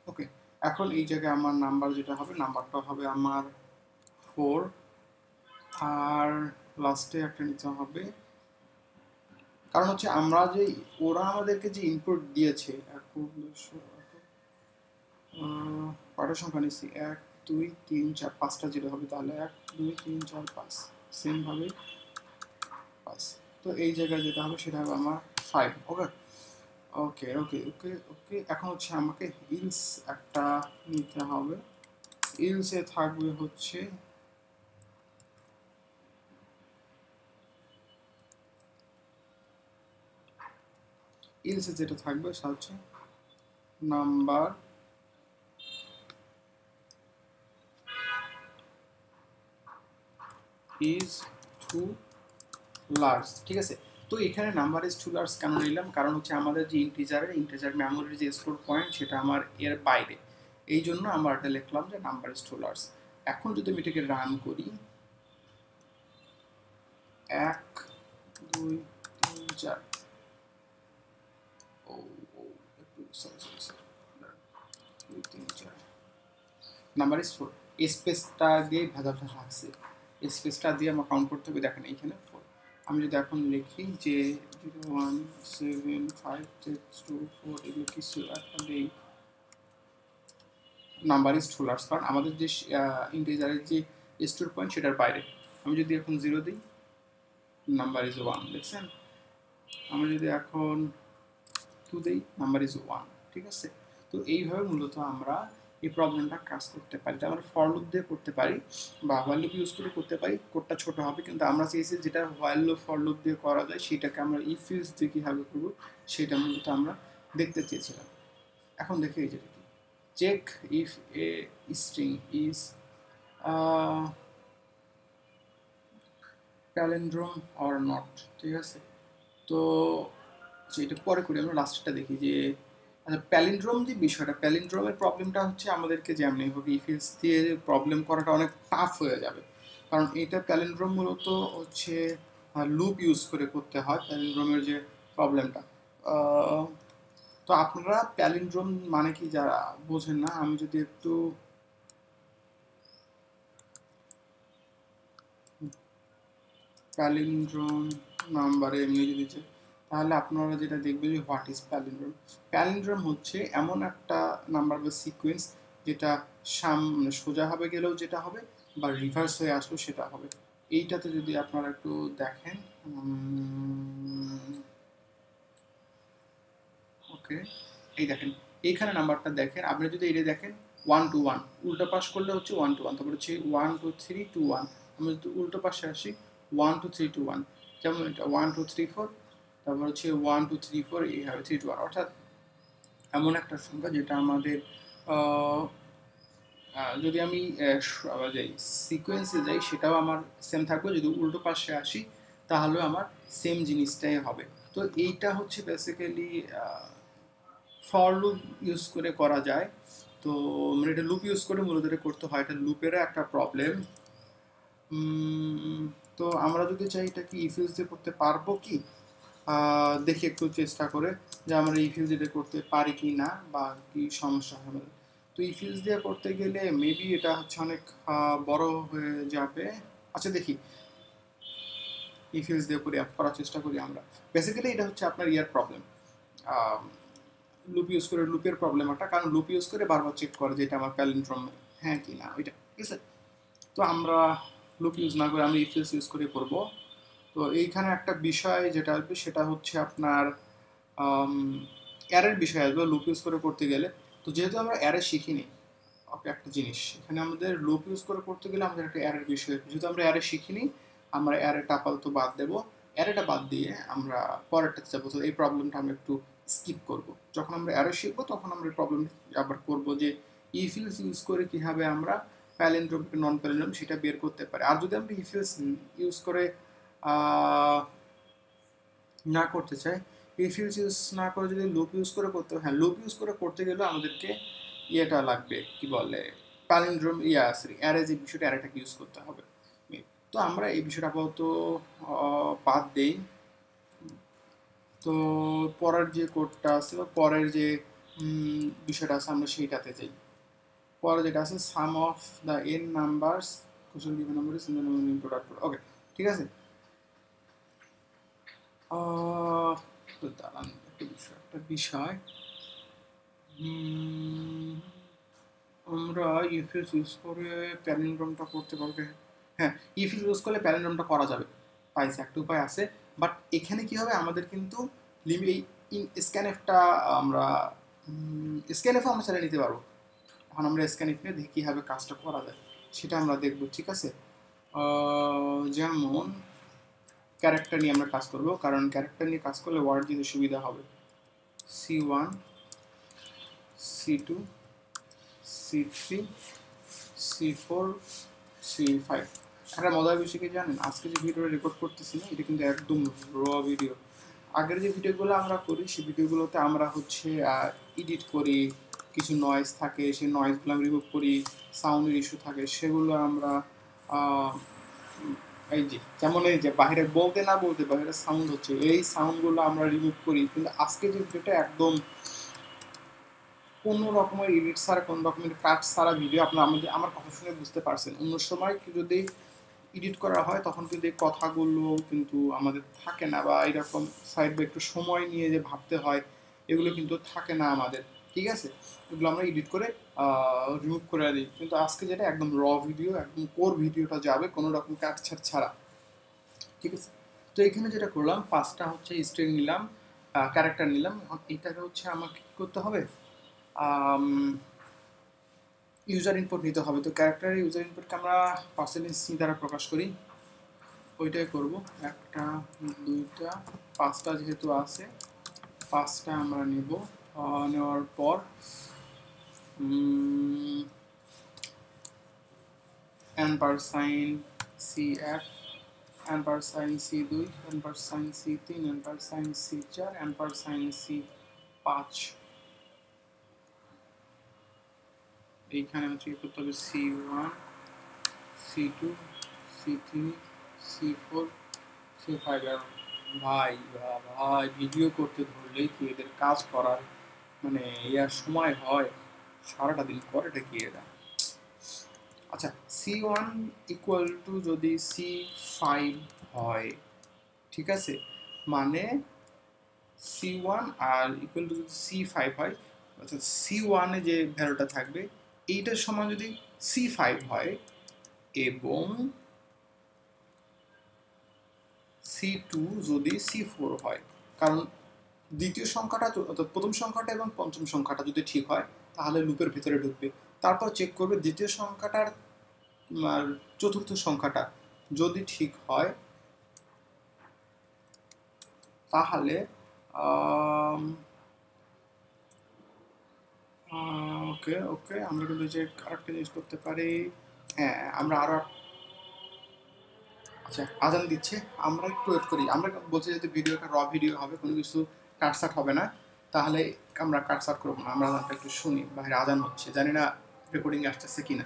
ওকে, এখন এই জায়গায় আমার নাম্বার যেটা হবে, নাম্বারটা হবে আমার 4, আর লাস্টে একটা নিতে হবে, কারণ হচ্ছে আমরা যে ওরা আমাদেরকে যে ইনপুট দিয়েছে, কয়টা সংখ্যা নিচ্ছি, 1 2 3 4 5টা যেটা হবে, তাহলে 1 2 3 4 5 সেমভাবে 5। তো এই জায়গায় যেটা হবে সেটা হবে আমার 5। ওকে ওকে ওকে ওকে ওকে এখন হচ্ছে আমাকে ইলস একটা নিতে হবে। ইলসে থাকবে হচ্ছে ইলসে যেটা থাকবে সেটা হচ্ছে নাম্বার ইজ টু লার্জ। ঠিক আছে, তো এখানে নাম্বার ইজ টু লার্জ কেন নিলাম, কারণ হচ্ছে আমাদের যে ইন্টিজার মেমোরির যে স্টোর পয়েন্ট সেটা আমার এর বাইরে, এই জন্য আমরা এটা লিখলাম যে নাম্বার ইজ টু লার্জ। এখন যদি আমি এটাকে রান করি, 1 2 3 4, ও একটু নাম্বার ইজ 4, স্পেসটা দিয়ে ভেজা রাখছে, স্পেসটা দিয়ে আমার কাউন্ট করতে হবে। দেখেন এইখানে 4। আমি যদি এখন লিখি যে 0 1 7 5 6 2 4 এগুলো কিছু একটা দিই, নাম্বার ইজ টু লার্জ, কারণ আমাদের যে ইন্টিজারের যে স্টোর পয়েন্ট সেটার বাইরে। আমি যদি এখন 0 দিই, নাম্বার ইজ 1, দেখছেন। আমি যদি এখন 2 দিই, নাম্বার ইজ 1। ঠিক আছে, তো এইভাবে মূলত আমরা এই প্রবলেমটা কাজ করতে পারি। এটা আমরা ফর লুপ দিয়ে করতে পারি বা হোয়াইল লুপ ইউজ করে করতে পারি, কোডটা ছোট হবে, কিন্তু আমরা চেয়েছি যেটা হোয়াইল লুপ ফর লুপ দিয়ে করা যায় সেটাকে আমরা ইফ ইউজ দিয়ে কীভাবে করবো সেটা মূলত আমরা দেখতে চেয়েছিলাম। এখন দেখি এই যেটা কি, check if a string is palindrome or not. ঠিক আছে, তো সেটা পরে করি, আমরা লাস্টটা দেখি যে আচ্ছা প্যালিন্ড্রোম যে বিষয়টা, প্যালিন্ড্রোমের প্রবলেমটা হচ্ছে আমাদেরকে যেমনি হোক ইফিলস দিয়ে প্রবলেম করাটা অনেক টাফ হয়ে যাবে, কারণ এটা প্যালিন্ড্রোম মূলত হচ্ছে লুপ ইউজ করে করতে হয় প্যালিন্ড্রোমের যে প্রবলেমটা। তো আপনারা প্যালিন্ড্রোম মানে কি যারা বোঝেন না, আমি যদি একটু প্যালিন্ড্রোম নাম্বারে এমনি যদি তাহলে আপনারা যেটা দেখবেন যে হোয়াট ইজ প্যালিন্ড্রোম। প্যালিন্ড্রোম হচ্ছে এমন একটা নাম্বার বা সিকোয়েন্স যেটা মানে সোজাভাবে গেলেও যেটা হবে, বা রিভার্স হয়ে আসলেও সেটা হবে। এইটাতে যদি আপনারা একটু দেখেন, ওকে এই দেখেন এইখানে নাম্বারটা দেখেন, আপনি যদি এটা দেখেন 1 to 1, উল্টো পাশ করলে হচ্ছে 1 to 1, তারপর হচ্ছে 1 2 3 2 1। আমরা যদি উল্টো পাশে আসি 1 2 3 2 1, যেমন এটা 1 2 3 4, তারপর হচ্ছে 1 2 3 4, এইভাবে 3 2 1, অর্থাৎ এমন একটা সংখ্যা যেটা আমাদের যদি আমি যাই সিকোয়েন্সে যাই সেটাও আমার সেম থাকবে, যদি উল্টো পাশে আসি তাহলেও আমার সেম জিনিসটাই হবে। তো এইটা হচ্ছে বেসিক্যালি ফর লুপ ইউজ করে করা যায়। তো মানে এটা লুপ ইউজ করে মূলত এটা করতে হয়, এটা লুপেরও একটা প্রবলেম। তো আমরা যদি চাই এটা কি ইফ ইউজ দিয়ে করতে পারবো কি, দেখি একটু চেষ্টা করে যে আমরা ইফ ইউজ এটা করতে পারি কি না বা কি সমস্যা হবে। তো ইফ ইউজ দিয়ে করতে গেলে মেবি এটা হচ্ছে অনেক বড় হয়ে যাবে। আচ্ছা দেখি ইফ ইউজ দিয়ে করার চেষ্টা করি আমরা। বেসিক্যালি এটা হচ্ছে আপনার ইয়ার প্রবলেম, লুপ ইউজ করে লুপের প্রবলেম একটা, কারণ লুপ ইউজ করে বারবার চেক করে যে এটা আমার প্যালিন্ড্রোম হ্যাঁ কি না ওইটা, ঠিক আছে। তো আমরা লুপ ইউজ না করে আমরা ইফ ইউজ করে করবো। তো এইখানে একটা বিষয় যেটা আসবে সেটা হচ্ছে আপনার অ্যারের বিষয় আসবে লুপ ইউজ করে করতে গেলে। তো যেহেতু আমরা অ্যারে শিখিনি, ওকে একটা জিনিস এখানে আমাদের লুপ ইউজ করে করতে গেলে আমাদের একটা অ্যারের বিষয়, যেহেতু আমরা অ্যারে শিখিনি আমরা অ্যারেটা আপাতত বাদ দেবো। অ্যারেটা বাদ দিয়ে আমরা পরেরটাতে যাবো। তো এই প্রবলেমটা আমরা একটু স্কিপ করব, যখন আমরা অ্যারে শিখবো তখন আমরা এই প্রবলেম আবার করবো যে ইফ ইউজ করে কীভাবে আমরা প্যালিন্ড্রোম নন প্যালিন্ড্রোম সেটা বের করতে পারি। আর যদি আমরা ইফ ইউজ করে না করতে চাই, ইফ ইউজ না করে যদি লুপ ইউজ করে করতে, হ্যাঁ লুপ ইউজ করে করতে গেলে আমাদেরকে ইয়েটা লাগবে কি বলে প্যালিন্ড্রোম সরি অ্যারে, যে বিষয়টা অ্যারেটাকে ইউজ করতে হবে। তো আমরা এই বিষয়টা আপাতত বাদ দেই। তো পরের যে কোডটা আছে বা পরের যে বিষয়টা আছে আমরা সেইটাতে যাই। পরে যেটা আছে sum of the N numbers question given number is input output, okay ঠিক আছে। তো দাঁড়ান একটা বিষয় আমরা ইফ ইউজ করে প্যালিন্ড্রোমটা করতে পারবে। হ্যাঁ ইফ ইউজ করলে প্যালিন্ড্রোমটা করা যাবে, পাইছে একটা উপায় আছে। বাট এখানে কি হবে আমাদের কিন্তু স্ক্যানএফটা আমরা স্ক্যানএফও আমরা চালিয়ে নিতে পারবো। এখন আমরা স্ক্যানএফ নিয়ে দেখি কীভাবে কাজটা করা যায় সেটা আমরা দেখবো, ঠিক আছে। যেমন ক্যারেক্টার নিয়ে আমরা কাজ করবো, কারণ ক্যারেক্টার নিয়ে কাজ করলে ওয়ার্ড দিতে সুবিধা হবে। C1 C2 C3 C4 C5। একটা মজার বিষয় কি জানেন, আজকে যে ভিডিওটা রেকর্ড করতেছি না এটা কিন্তু একদম র ভিডিও। আগের যে ভিডিওগুলো আমরা করি সেই ভিডিওগুলোতে আমরা হচ্ছে এডিট করি, কিছু নয়েজ থাকে সেই নয়েজগুলো আমরা রিমুভ করি, সাউন্ডের ইস্যু থাকে সেগুলো আমরা এই যে যেমন এই যে বাইরে বলতে না বলতে বাইরে সাউন্ড হচ্ছে এই সাউন্ডগুলো আমরা রিমুভ করি। কিন্তু আজকে যে ভিডিওটা একদম কোনো রকমের এডিট ছাড়া কোনো রকমের কাট ছাড়া ভিডিও, আপনার আমার কথা শুনে বুঝতে পারছেন। অন্য সময় যদি এডিট করা হয় তখন কিন্তু এই কথাগুলো কিন্তু আমাদের থাকে না, বা এরকম সাইড বা একটু সময় নিয়ে যে ভাবতে হয় এগুলো কিন্তু থাকে না আমাদের, ঠিক আছে। এগুলো আমরা এডিট করে রিমুভ করে দিই। কিন্তু আজকে যেটা একদম র ভিডিও, একদম কোর ভিডিওটা যাবে কোনো রকম কাটছাট ছাড়া, ঠিক আছে। তো এখানে যেটা করলাম 5টা হচ্ছে স্ট্রিং নিলাম, ক্যারেক্টার নিলাম। এখন এটাকে হচ্ছে আমাকে কী করতে হবে, ইউজার ইনপুট নিতে হবে। তো ক্যারেক্টারের ইউজার ইনপুটকে আমরা %c দ্বারা প্রকাশ করি, ওইটাই করব। 1টা 2টা 5টা যেহেতু আছে 5টা আমরা নেব। নেওয়ার পর $c1 $c2 $c3 $c4 $c5। এইখানে হচ্ছে কি করতে হবে C1 C2 C3 C4 C5। ভাই ভাই ভিডিও করতে ধরলেই তো এদের কাজ করার মানে ইয়ার সময় হয়, সারাটা দিন করে এটা কি এরা। আচ্ছা C1 ইকুয়াল টু যদি C5 হয়, ঠিক আছে, মানে C1 আর ইকুয়াল টু যদি C5 হয়, অর্থাৎ C1 এ যে ভ্যালুটা থাকবে এইটার সমান যদি C5 হয় এবং C2 যদি C4 হয়, কারণ দ্বিতীয় সংখ্যাটা অর্থাৎ প্রথম সংখ্যাটা এবং পঞ্চম সংখ্যাটা যদি ঠিক হয় তাহলে লুপের ভিতরে ঢুকবে। তারপর চেক করবে দ্বিতীয় সংখ্যাটার আর চতুর্থ সংখ্যাটা যদি ঠিক হয় তাহলে ওকে ওকে, আমরা কিন্তু যে আরেকটা জিনিস করতে পারি। হ্যাঁ, আমরা আরো, আচ্ছা আজান দিচ্ছে, আমরা একটু ওয়েট করি। আমরা বলছি যদি ভিডিওটা র ভিডিও হবে, কোনো কিছু কাটসাট হবে না, তাহলে আমরা কাটসাট করবো না, আমরা আজানটা একটু শুনি। বাইরে আজান হচ্ছে, জানি না রেকর্ডিং আসতেছে কিনা।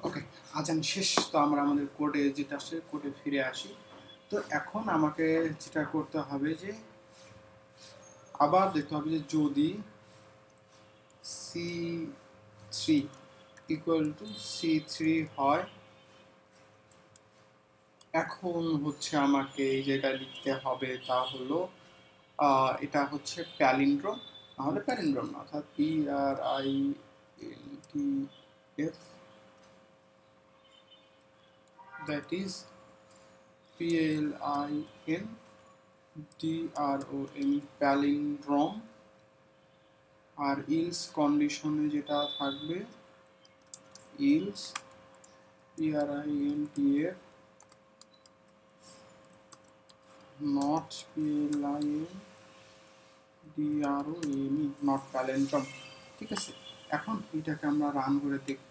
ওকে, আজান শেষ। তো আমরা আমাদের কোডে যেটা আসছে, কোডে ফিরে আসি। তো এখন আমাকে যেটা করতে হবে যে আবার দেখতে হবে যে যদি C3 ইকুয়াল টু C3 হয়, এখন হচ্ছে আমাকে যেটা লিখতে হবে তা হলো এটা হচ্ছে প্যালিন্ড্রোম, নাহলে প্যালিন্ড্রোম না, অর্থাৎ PRINTF, that is PLINDROM, palindrome. আর ইলস কন্ডিশনে যেটা থাকবে else PRINTF not PLINDROM, not palindrome. ঠিক আছে, এখন এটাকে আমরা রান করে দেখব।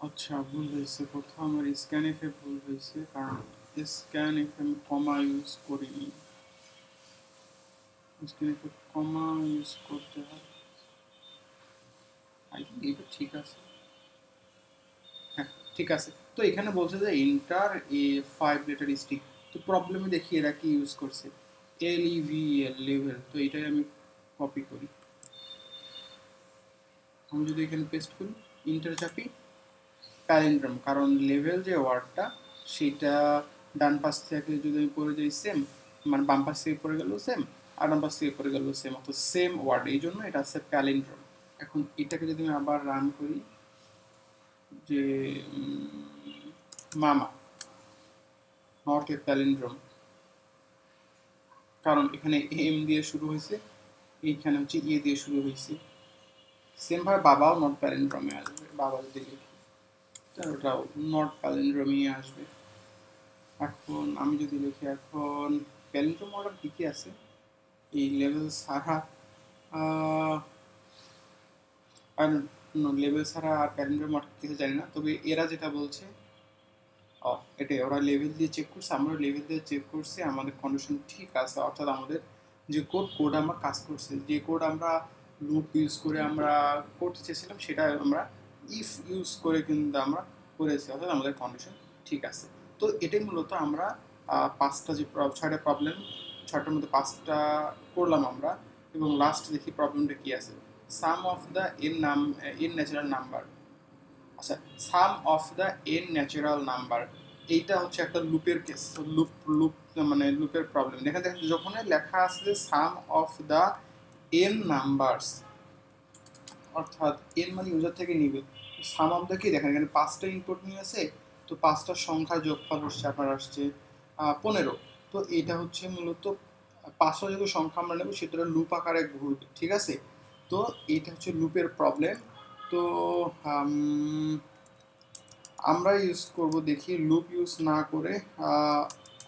আচ্ছা, ভুল হয়েছে কোথাও, আমার স্ক্যানএফে ভুল হয়েছে, কারণ স্ক্যানএফ আমি কমা ইউজ করিনি। স্ক্যানএফে কমা ইউজ করতে হয়, আই থিঙ্ক এটা ঠিক আছে। হ্যাঁ ঠিক আছে। তো এখানে বলছে যে ইন্টার এ 5 লেটার স্ট্রিং। তো প্রবলেমে দেখি এরা কি ইউজ করছে, LEVEL, লেভেল। তো এটাই আমি কপি করি। আমি যদি এখানে পেস্ট করি, ইন্টার চাপি, প্যালিন্ড্রোম, কারণ লেভেল যে ওয়ার্ডটা সেটা ডান পাশ থেকে যদি আমি পড়ে যাই সেম, মানে বাম পাশ থেকে পড়ে গেল সেম, আর ডান পাশ থেকে পড়ে গেল সেম, অর্থাৎ সেম ওয়ার্ড, এই জন্য এটা হচ্ছে প্যালিন্ড্রোম। এখন এটাকে যদি আমি আবার রান করি, যে মামা নট এ প্যালিন্ড্রোম, কারণ এখানে এম দিয়ে শুরু হয়েছে, এইখানে হচ্ছে ইয়ে দিয়ে শুরু হয়েছে। সেম ভাবে বাবাও নট প্যালিন্ড্রোমে আসবে, বাবা যদি লিখি ওটাও নট প্যালিন্ড্রোমই আসবে। এখন আমি যদি লিখি, এখন প্যালিন্ড্রোম অর্ডার কী কী আছে এই লেভেল ছাড়া, লেভেল ছাড়া আর প্যালিন্ড্রোম অর্ডার কিছু জানি না, তবে এরা যেটা বলছে এটাই, ওরা লেভেল দিয়ে চেক করছে, আমরা লেভেল দিয়ে চেক করছি, আমাদের কন্ডিশন ঠিক আছে, অর্থাৎ আমাদের যে কোড আমরা কাজ করছে, যে কোড আমরা লুপ ইউজ করে আমরা করতে চেয়েছিলাম, সেটা আমরা ইফ ইউজ করে কিন্তু আমরা করেছি, অর্থাৎ আমাদের কন্ডিশন ঠিক আছে। তো এটাই মূলত আমরা পাঁচটা যে ছয়টা প্রবলেম, ছয়টার মধ্যে পাঁচটা করলাম আমরা, এবং লাস্ট দেখি প্রবলেমটা কি আছে। Sum of the N natural number. আচ্ছা, sum of the N natural number, এইটা হচ্ছে একটা লুপের কেস। লুপ মানে লুপের প্রবলেম। দেখেন দেখেন, যখন লেখা আছে যে সাম অফ দ্য এন নাম্বারস, অর্থাৎ এন মানে ইউজার থেকে নিবে, সাম অফ দ্য কি দেখেন এখানে পাঁচটা ইনপুট নিয়েছে, তো পাঁচটা সংখ্যা যোগফল হচ্ছে আপনার আসছে 15। তো এটা হচ্ছে মূলত পাঁচটা যদি সংখ্যা আমরা নেব, সেটা লুপ আকারে ঘুরবে, ঠিক আছে। তো এটা হচ্ছে লুপের প্রবলেম। তো আমরা ইউজ করব, দেখি লুপ ইউজ না করে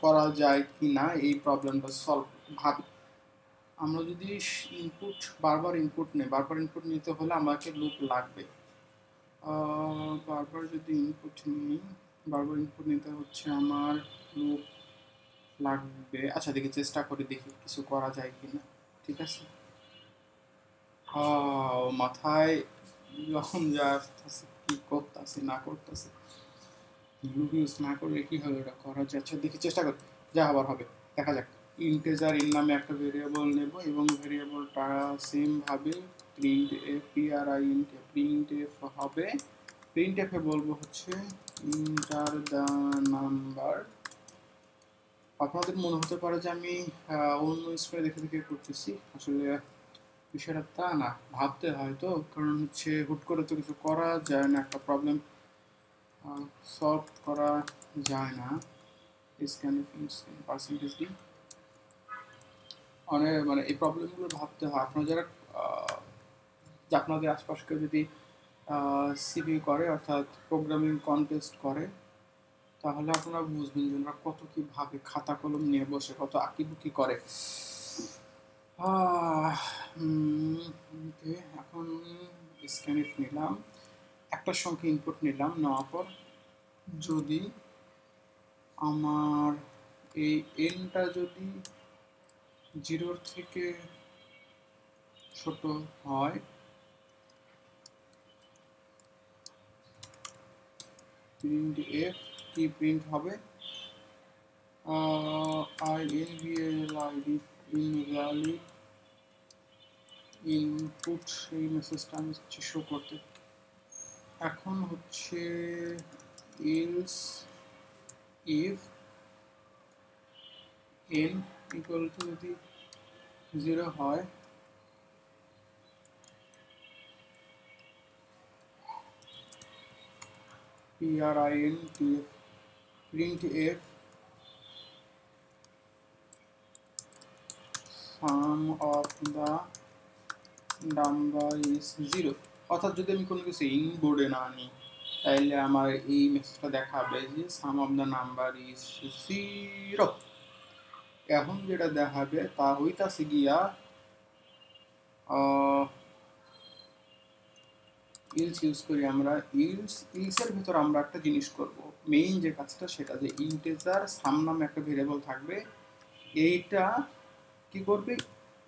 করা যায় কি না এই প্রবলেমটা সলভ। ভাবি, আমরা যদি বারবার ইনপুট নিতে হলে আমাকে লুপ লাগবে। বারবার যদি ইনপুট নিই, বারবার ইনপুট নিতে হচ্ছে আমার, লুপ লাগবে। আচ্ছা, দেখি চেষ্টা করে দেখি কিছু করা যায় কি না, ঠিক আছে। মাথায় যখন যা আসতেছে, কি করতেছে না করতেছে, লুপ ইউজ না করলে কীভাবে ওটা করা যায়। আচ্ছা দেখি, চেষ্টা করি, যা আবার হবে দেখা যাক। ইন্টিজার এর নামে একটা ভেরিয়েবল নেব, এবং ভেরিয়েবলটা সেমভাবে প্রিন্ট এফ হবে। প্রিন্ট এফে বলবো হচ্ছে ইন্টার দ্য নাম্বার। আপনাদের মনে হতে পারে যে আমি অন্য স্কুলে দেখে দেখে করতেছি, আসলে বিষয়টা তা না, ভাবতে হয় তো, কারণ হচ্ছে হুট করে তো কিছু করা যায় না, একটা প্রবলেম সলভ করা যায় না। পার্সেন্টেজ ডি অনেক, মানে এই প্রবলেমগুলো ভাবতে হয়। আপনারা যারা আপনাদের আশপাশকে যদি সিভি করে, অর্থাৎ প্রোগ্রামিং কন্টেস্ট করে, তাহলে আপনারা বুঝবেন যে ওরা কত কি ভাবে, খাতা কলম নিয়ে বসে কত আঁকিবুকি করে। এখন স্ক্যানিফ নিলাম, একটা সংখ্যা ইনপুট নিলাম, নেওয়ার পর যদি আমার এই এনটা যদি 0 থেকে ছোট হয়, প্রিন্ট এফ কি প্রিন্ট হবে, invalid ইনপুট, এই মেসেজটা আমি শো করতে। এখন হচ্ছে else if n equal to যদি 0 হয়, print F some of the number is 0। অর্থাৎ যদি আমি কোনো কিছু ইনবোর্ডে না আনি, তাইলে আমার এই মেসেজটা দেখাবে যে সাম অফ দ্য নাম্বার ইজ 0। এখন যেটা দেখাবে তা হইতাছে গিয়া ইলস ইউজ করি আমরা। ইলসের ভিতর আমরা একটা জিনিস করব, মেইন যে কাজটা, সেটা যে ইন্টিজার সাম নামে একটা ভেরিয়েবল থাকবে, এইটা কি করবে,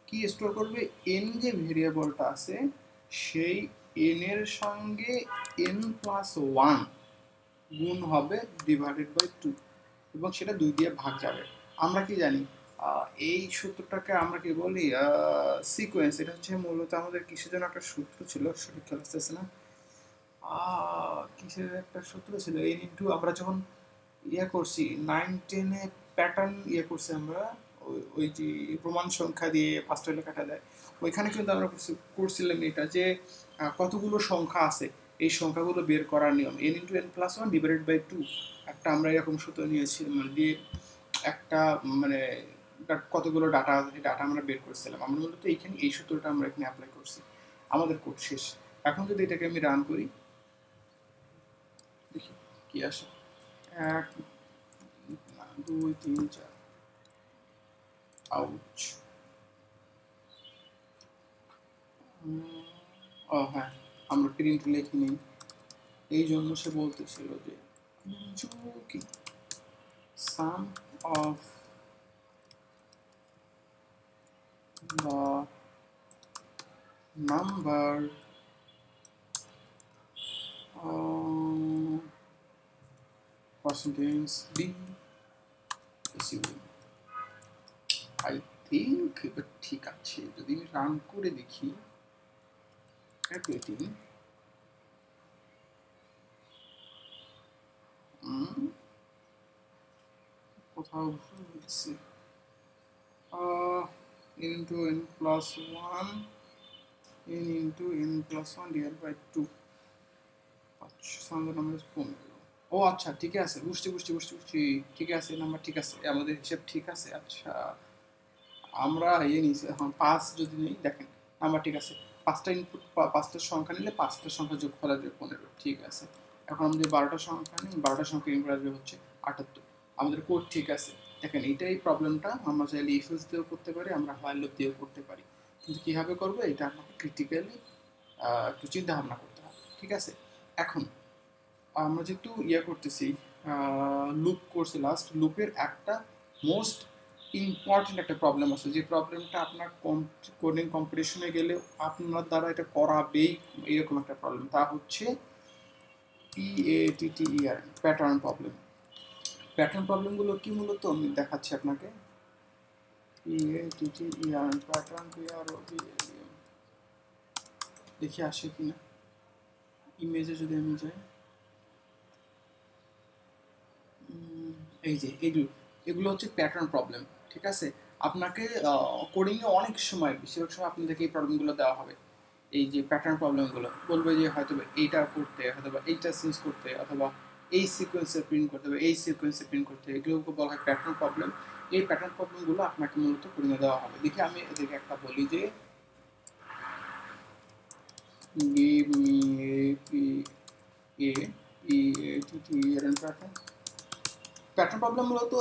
কি স্টোর করবে, এন যে ভেরিয়েবলটা আছে সেই এন এর সঙ্গে n+1 গুণ হবে ডিভাইডেড বাই 2, এবং সেটা 2 দিয়ে ভাগ যাবে। আমরা কি জানি, এই সূত্রটাকে আমরা কি বলি সিকোয়েন্স। এটা হচ্ছে মূলত আমাদের কিসের জন্য একটা সূত্র ছিল, সঠিক খেয়াল আসতেছে না, কিসের একটা সূত্র ছিল, এন ইন্টু, আমরা যখন করছি 9-10-এ প্যাটার্ন করছি আমরা, ওই যে প্রমাণ সংখ্যা দিয়ে ফার্স্ট হলে কাটা দেয়, ওইখানে কিন্তু আমরা করছিলাম এটা যে কতগুলো সংখ্যা আছে, এই সংখ্যাগুলো বের করার নিয়ম n × n+1 ডিভাইডেড বাই 2। একটা আমরা এরকম সূত্র নিয়েছি, মানে দিয়ে একটা মানে কতগুলো ডাটা আছে, সেই ডাটা আমরা বের করছিলাম। আমরা মূলত এইখানে এই সূত্রটা আমরা এখানে অ্যাপ্লাই করছি। আমাদের কোড শেষ। এখন যদি এটাকে আমি রান করি, দেখি কি আসে। 1 2 3 4, আউচ। হ্যাঁ, আমরা প্রিন্ট লিখি নেই, এই জন্য সে বলতেছিল যে কি সাম of the number percentage d SUV. I think এবার ঠিক আছে, যদি আমি রান করে দেখি calculating কোথাও ভুল হয়েছে, n into n plus 1 n into n plus 1 divided by 2 সংখ্যা নাম্বার 15। ও আচ্ছা ঠিক আছে, বুঝছি ঠিক আছে, নাম্বার ঠিক আছে, আমাদের হিসাব ঠিক আছে। আচ্ছা আমরা নিয়েছি, হ্যাঁ 5 যদি নেই, দেখেন নাম্বার ঠিক আছে, 5টা ইনপুট 5টা সংখ্যা নিলে 5টা সংখ্যা যোগ করা যাবে 15, ঠিক আছে। এখন আমরা যদি 12টা সংখ্যা নিই, 12টা সংখ্যা ইনপুট আসবে হচ্ছে 78। আমাদের কোড ঠিক আছে। দেখেন এইটাই প্রবলেমটা, আমরা চাইলে ইফ এলস দিয়েও করতে পারি, আমরা হোয়াইল লুপ দিয়েও করতে পারি, কিন্তু কীভাবে করবো এটা আমাকে ক্রিটিক্যালি একটু চিন্তা ভাবনা করতে হবে, ঠিক আছে। এখন আমরা যেহেতু করতেছি, লুপ করছি, লাস্ট লুপের একটা মোস্ট ইম্পর্টেন্ট একটা প্রবলেম আছে, যে প্রবলেমটা আপনার কোডিং কম্পিটিশনে গেলে আপনার দ্বারা এটা করাবেই, এরকম একটা প্রবলেম, তা হচ্ছে PATTER প্যাটার্ন প্রবলেম। প্যাটার্ন প্রবলেমগুলো কি মূলত আমি দেখাচ্ছি আপনাকে। PATTER প্যাটার্ন, দেখি আসে কিনা, ইমেজে যদি আমি যাই, এই যে এগুলো হচ্ছে প্যাটার্ন প্রবলেম, ঠিক আছে। আপনাকে কোডিংয়ে অনেক সময়, বেশিরভাগ সময় আপনাদেরকে এই প্রবলেমগুলো দেওয়া হবে, এই যে প্যাটার্ন প্রবলেমগুলো বলবে যে হয়তো এইটা করতে, হয়তো এইটা চেঞ্জ করতে, অথবা এই সিকোয়েন্সে প্রিন্ট করতে হবে, এই সিকোয়েন্সে প্রিন্ট করতে, এগুলোকে বলা হয় প্যাটার্ন প্রবলেম। এই প্যাটার্ন প্রবলেমগুলো আপনাকে মূলত কোডিংয়ে দেওয়া হবে। দেখি আমি এদেরকে একটা বলি যে give me প্যাটার্ন প্রবলেম মূলত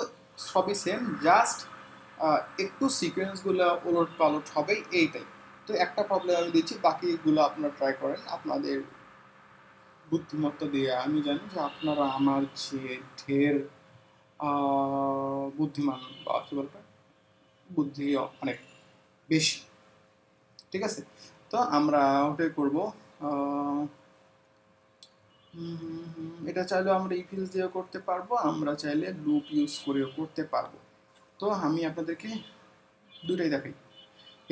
সবই সেম, জাস্ট একটু সিকোয়েন্সগুলো ওলট পালট হবে, এইটাই। তো একটা প্রবলেম আমি দিচ্ছি, বাকিগুলো আপনারা ট্রাই করেন আপনাদের বুদ্ধিমত্তা দিয়ে। আমি জানি যে আপনারা আমার চেয়ে ঢের বুদ্ধিমান, বা কী বলবে, বুদ্ধি অনেক বেশি, ঠিক আছে। তো আমরা ওটাই করবো। এটা চাইলেও আমরা ইফ এলস দিয়েও করতে পারবো, আমরা চাইলে লুপ ইউজ করেও করতে পারবো। তো আমি আপনাদেরকে দুটাই দেখাই,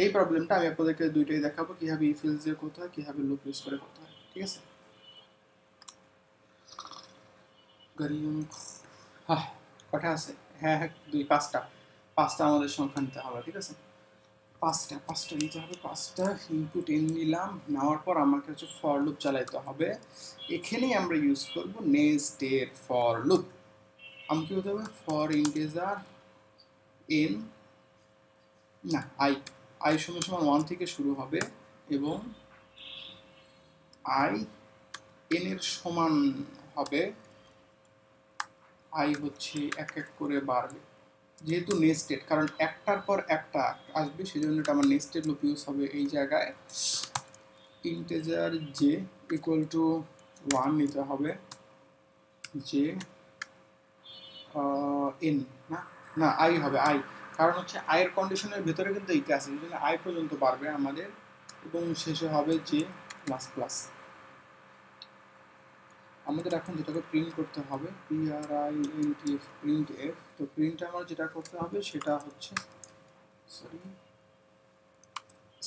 এই প্রবলেমটা আমি আপনাদেরকে দুইটাই দেখাবো, কীভাবে ইফ এলস দিয়ে করতে হয়, কীভাবে লুপ ইউজ করে করতে হয়, ঠিক আছে। হ্যাঁ কটা আছে, হ্যাঁ 5টা আমাদের সংখ্যা নিতে হবে, ঠিক আছে। 5টা নিতে হবে, 5টা ইনপুট নিলাম, নেওয়ার পর আমাকে হচ্ছে ফর লুপ চালাইতে হবে। এখানেই আমরা ইউজ করব নেস্টেড ফর লুপ। আমি কি হতে হবে, ফর ইন্টিজার এন, না আই সমান 1 থেকে শুরু হবে, এবং আই এন এর সমান হবে, আই হচ্ছে এক এক করে বাড়বে, যেহেতু নেস্টেড, কারণ একটার পর একটা আসবে, সেজন্য এটা আমার নেস্টেড লুপ ইউজ হবে। এই জায়গায় ইন্টিজার জে ইকুয়াল টু 1 নিতে হবে, জে এন, না আই হবে, আই, কারণ হচ্ছে আয়ের কন্ডিশনের ভেতরে কিন্তু এইটা আছে, এই জন্য আই পর্যন্ত বাড়বে আমাদের, এবং শেষে হবে জে প্লাস প্লাস। আমাদের এখন যেটাকে প্রিন্ট করতে হবে, PRINTF, প্রিন্ট এফ। তো প্রিন্ট আমার যেটা করতে হবে সেটা হচ্ছে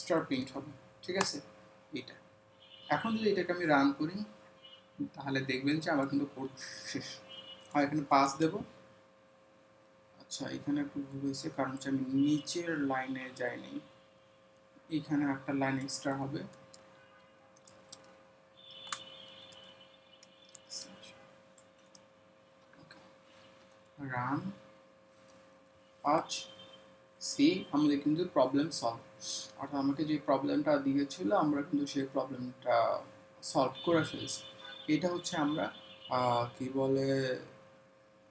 স্টার প্রিন্ট হবে, ঠিক আছে। এটা এখন যদি এটাকে আমি রান করি, তাহলে দেখবেন যে আমার কিন্তু কোড শেষ হয়। এখানে পাস দেব, আচ্ছা এখানে একটু ভুল হয়েছে, কারণ হচ্ছে আমি নিচের লাইনে যাইনি, এখানে একটা লাইন এক্সট্রা হবে। রান 5 সি, আমাদের কিন্তু প্রবলেম সলভ, অর্থাৎ আমাকে যে প্রবলেমটা দিয়েছিল আমরা কিন্তু সেই প্রবলেমটা সলভ করে ফেলছি। এটা হচ্ছে আমরা কি বলে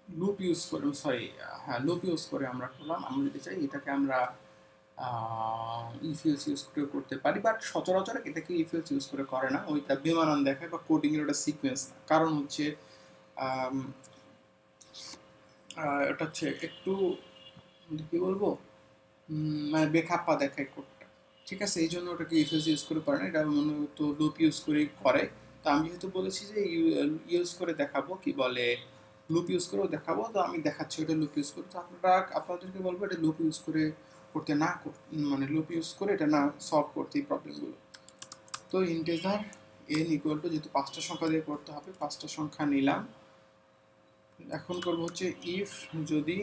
লুপ ইউজ করে, লুপ ইউজ করে আমরা করলাম। আমরা যদি চাই এটাকে আমরা ইফ এলস ইউজ করে করতে পারি, বাট সচরাচর এটাকে ইফ এলস ইউজ করে করে না, ওইটা বেমানান দেখায়, বা কোডিংয়ের ওটা সিকোয়েন্স না। কারণ হচ্ছে এটা হচ্ছে একটু কি বলবো, মানে বেখাপ্পা দেখায় কোডটা, ঠিক আছে? এই জন্য ওটাকে ইফ ইউজ করে করে না, এটা মূলত লুপ ইউজ করেই করে। তো আমি যেহেতু বলেছি যে ইউজ করে দেখাবো, কি বলে, লুপ ইউজ করেও দেখাবো, তো আমি দেখাচ্ছি ওটা লুপ ইউজ করে। তো আপনাদেরকে বলবো এটা লুপ ইউজ করে করতে না মানে লুপ ইউজ করে এটা না সলভ করতে এই প্রবলেমগুলো। তো ইন্টিজার এন ইকুয়াল টু, যেহেতু 5টা সংখ্যা দিয়ে করতে হবে, 5টা সংখ্যা নিলাম। এখন করবো হচ্ছে ইফ যদি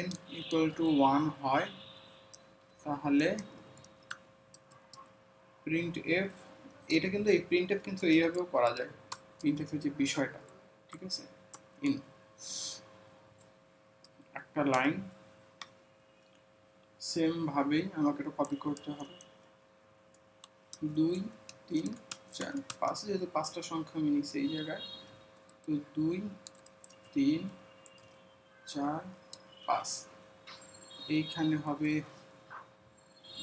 n ইকুয়াল টু 1 হয় তাহলে প্রিন্ট এফ, এটা কিন্তু এই প্রিন্ট এফ কিন্তু এইভাবেও করা যায়, প্রিন্ট এফের যে বিষয়টা, ঠিক আছে? ইন একটা লাইন সেম ভাবেই আমাকে এটা কপি করতে হবে, 2 3 4 5, যেহেতু 5টা সংখ্যা আমি নিচ্ছি এই জায়গায়, তো 2 3 4 5, এইখানে হবে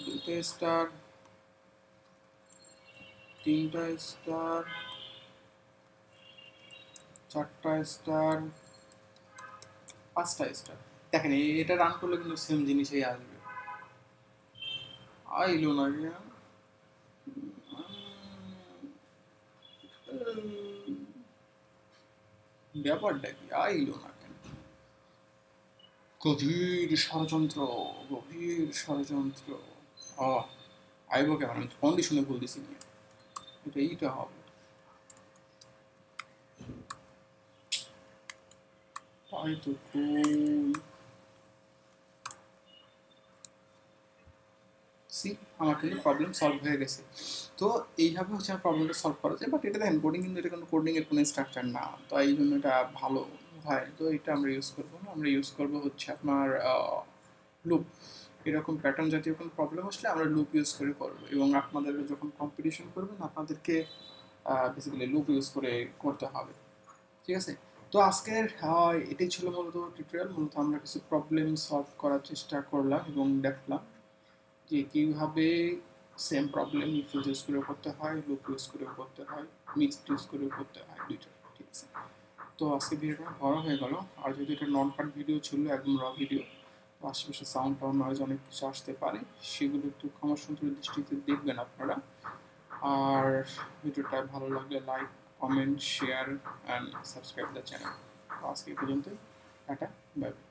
2টা স্টার, 3টা স্টার, 4টা স্টার, 5টা স্টার। দেখেন এটা রান করলে কিন্তু সেম জিনিসই আসবে। আইলো না কেন? ব্যাপারটা কি আইলো না কেন? গভীর ষড়যন্ত্র, গভীর ষড়যন্ত্র। আইবো কেমন? আমি কন্ডিশনে ভুল দিছি নিয়ে, এটা এইটা হবে। তাই তো সি, আমার কিন্তু প্রবলেম সলভ হয়ে গেছে। তো এইভাবে হচ্ছে আমার প্রবলেমটা সলভ করা যায়। বাট এটা দেখেন কোডিং, কিন্তু এটা কিন্তু কোডিংয়ের কোনো স্ট্রাকচার না, তো এই জন্য এটা ভালো হয়। তো এটা আমরা ইউজ করবো না, আমরা ইউজ করবো হচ্ছে আপনার লুপ। এরকম প্যাটার্ন জাতীয় কোনো প্রবলেম আসলে আমরা লুপ ইউজ করে করবো, এবং আপনাদের যখন কম্পিটিশন করবেন আপনাদেরকে বেসিক্যালি লুপ ইউজ করে করতে হবে, ঠিক আছে? তো আজকের এটাই ছিল মূলত টিউটোরিয়াল। মূলত আমরা কিছু প্রবলেম সলভ করার চেষ্টা করলাম এবং দেখলাম যে কীভাবে সেম প্রবলেম ইফ ইউজ করে করতে হয়, লুপ ইউজ করে করতে হয়, মিক্সড ইউজ করে করতে হয়, দুইটা, ঠিক আছে? তো আজকে ভিডিওটা বড় হয়ে গেল। আর যদি এটা নন কাট ভিডিও ছিল, একদম র ভিডিও, তো আশেপাশে সাউন্ড টাউন নয়েজ অনেক কিছু আসতে পারে, সেগুলো একটু ক্ষমা সুন্দর দৃষ্টিতে দেখবেন আপনারা। আর ভিডিওটা ভালো লাগলে like, comment, share and subscribe the channel. আজকে এই পর্যন্তই, টাটা, বাই বাই।